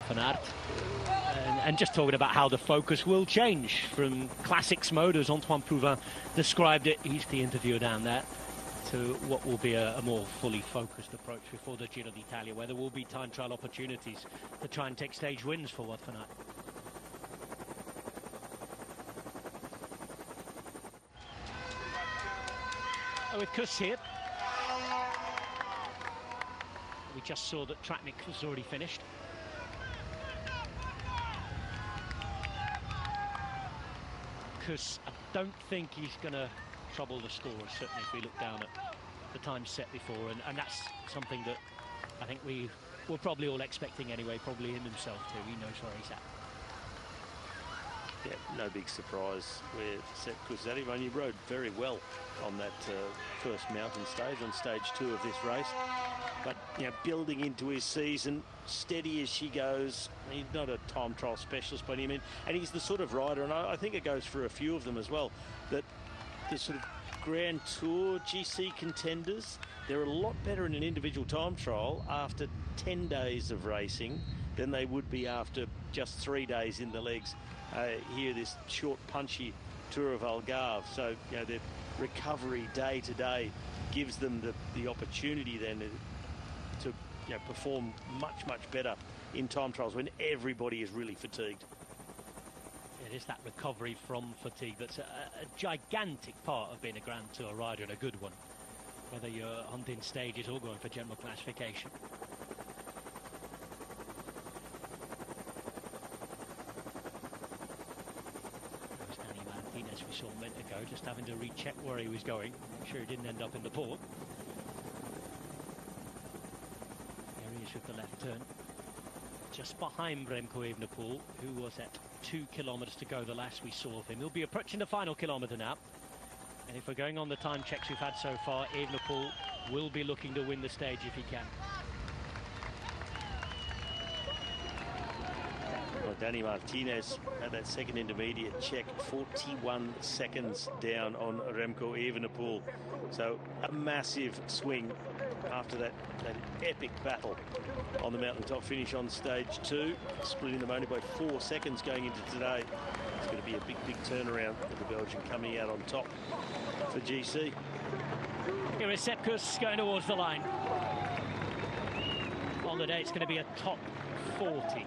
Van Aert. And just talking about how the focus will change from classics mode, as Antoine Plouvin described it, he's the interviewer down there, to what will be a more fully focused approach before the Giro d'Italia, where there will be time trial opportunities to try and take stage wins for Wout van Aert. With Kuss here. We just saw that Tratnik was already finished. Kuss, I don't think he's going to trouble the scorers, certainly if we look down at the time set before, and that's something that I think we were probably all expecting anyway, probably him himself too. He knows where he's at. Yeah, no big surprise where Sepp Kuss is at. He rode very well on that first mountain stage, on stage 2 of this race. But, you know, building into his season, steady as she goes. He's not a time trial specialist by any means. And he's the sort of rider, and I think it goes for a few of them as well, that the sort of Grand Tour GC contenders, they're a lot better in an individual time trial after 10 days of racing than they would be after just 3 days in the legs. Here, this short, punchy Tour of Algarve. So, you know, the recovery day to day gives them the opportunity then to, you know, perform much, much better in time trials when everybody is really fatigued. It is that recovery from fatigue that's a gigantic part of being a Grand Tour rider, and a good one, whether you're hunting stages or going for general classification. We saw a minute ago, just having to recheck where he was going, make sure he didn't end up in the port. There he is with the left turn, just behind Remco Evenepoel, who was at 2 kilometres to go the last we saw of him. He'll be approaching the final kilometre now, and if we're going on the time checks we've had so far, Evenepoel will be looking to win the stage if he can. Dani Martinez at that second intermediate check, 41 seconds down on Remco Evenepoel. So a massive swing after that epic battle on the mountaintop finish on stage 2, splitting them only by 4 seconds going into today. It's going to be a big turnaround for the Belgian coming out on top for GC. Here is Sepp Kuss going towards the line. On the day, it's going to be a top 40.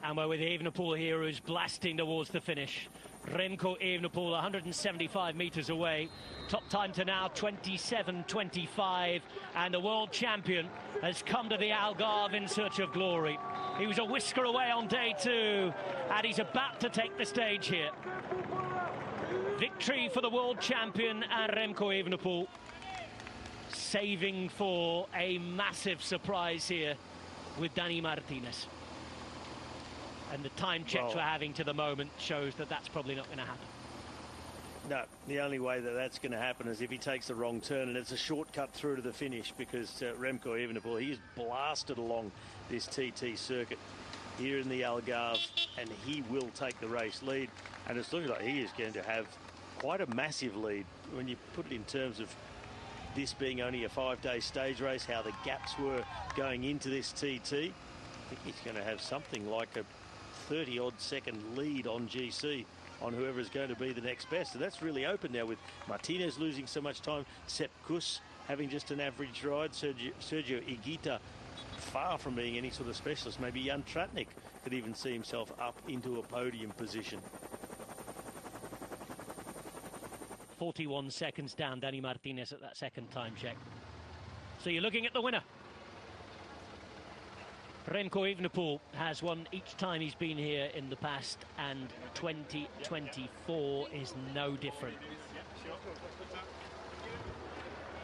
And we're with Evenepoel here, who's blasting towards the finish. Remco Evenepoel 175 metres away. Top time to now 27:25, and the world champion has come to the Algarve in search of glory. He was a whisker away on day 2, and he's about to take the stage here. Victory for the world champion and Remco Evenepoel, saving for a massive surprise here with Dani Martinez. And the time checks we're having to the moment shows that that's probably not going to happen. No, the only way that that's going to happen is if he takes the wrong turn, and it's a shortcut through to the finish, because Remco Evenepoel, he is blasted along this TT circuit here in the Algarve, and he will take the race lead. And it's looking like he is going to have quite a massive lead when you put it in terms of this being only a 5-day stage race, how the gaps were going into this TT. I think he's going to have something like a 30-odd second lead on GC on whoever is going to be the next best. And that's really open now with Martinez losing so much time, Sepp Kuss having just an average ride, Sergio Higuita far from being any sort of specialist. Maybe Jan Tratnik could even see himself up into a podium position. 41 seconds down, Dani Martinez at that second time check. So you're looking at the winner. Remco Evenepoel has won each time he's been here in the past, and 2024 is no different.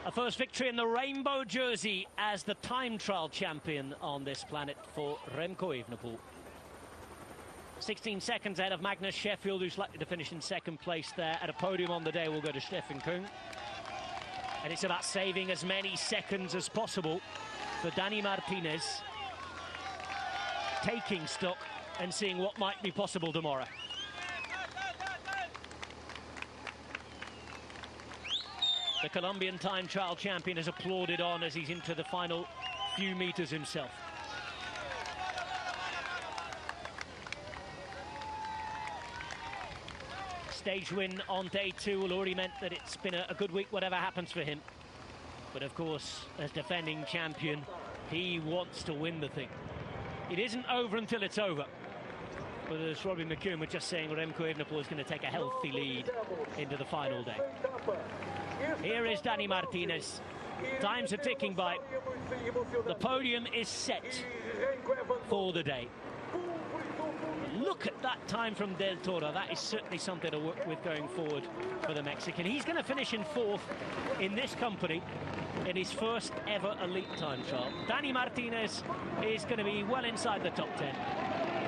A first victory in the rainbow jersey as the time trial champion on this planet for Remco Evenepoel. 16 seconds ahead of Magnus Sheffield, who's likely to finish in second place there. At a podium on the day will go to Stefan Kung. And it's about saving as many seconds as possible for Dani Martinez, taking stock and seeing what might be possible tomorrow. The Colombian time trial champion is applauded on as he's into the final few meters himself. Stage win on day 2 will already meant that it's been a good week, whatever happens for him. But of course, as defending champion, he wants to win the thing. It isn't over until it's over. But as Robbie McCune was just saying, Remco Evenepoel is going to take a healthy lead into the final day. Here is Dani Martinez. Times are ticking by. The podium is set for the day. Look at that time from Del Toro. That is certainly something to work with going forward for the Mexican. He's going to finish in 4th in this company in his first ever elite time trial. Dani Martinez is going to be well inside the top 10.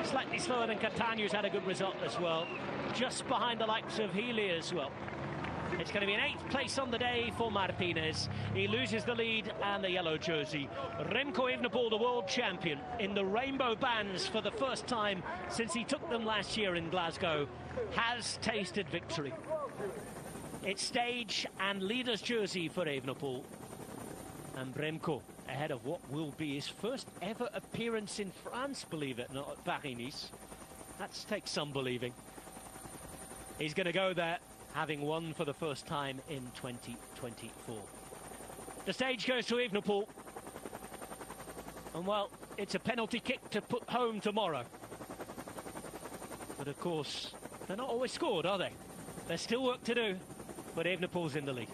Slightly slower than Catania, who's had a good result as well. Just behind the likes of Healy as well. It's going to be an 8th place on the day for Martinez. He loses the lead and the yellow jersey. Remco Evenepoel, the world champion, in the rainbow bands for the first time since he took them last year in Glasgow, has tasted victory. It's stage and leader's jersey for Evenepoel. And Remco ahead of what will be his first ever appearance in France, believe it or not, at Paris-Nice. That takes some believing. He's going to go there, having won for the first time in 2024. The stage goes to Evenepoel. And, well, it's a penalty kick to put home tomorrow. But, of course, they're not always scored, are they? There's still work to do, but Evenepoel's in the lead.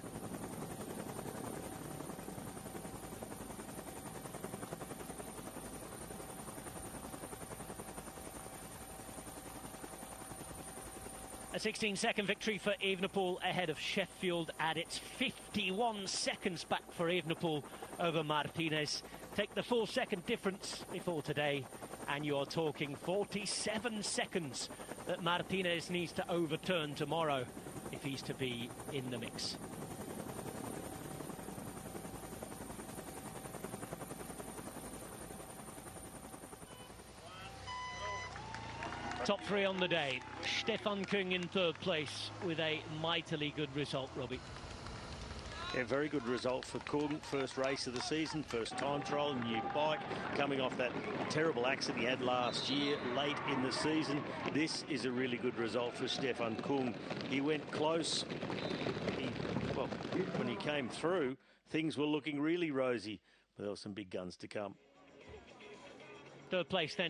A 16-second victory for Evenepoel ahead of Sheffield, and it's 51 seconds back for Evenepoel over Martinez. Take the 4-second difference before today, and you're talking 47 seconds that Martinez needs to overturn tomorrow if he's to be in the mix. Top 3 on the day. Stefan Küng in 3rd place with a mightily good result, Robbie. Yeah, very good result for Küng. First race of the season, first time trial, new bike, coming off that terrible accident he had last year, late in the season. This is a really good result for Stefan Küng. He went close. Well, when he came through, things were looking really rosy, but there were some big guns to come. 3rd place then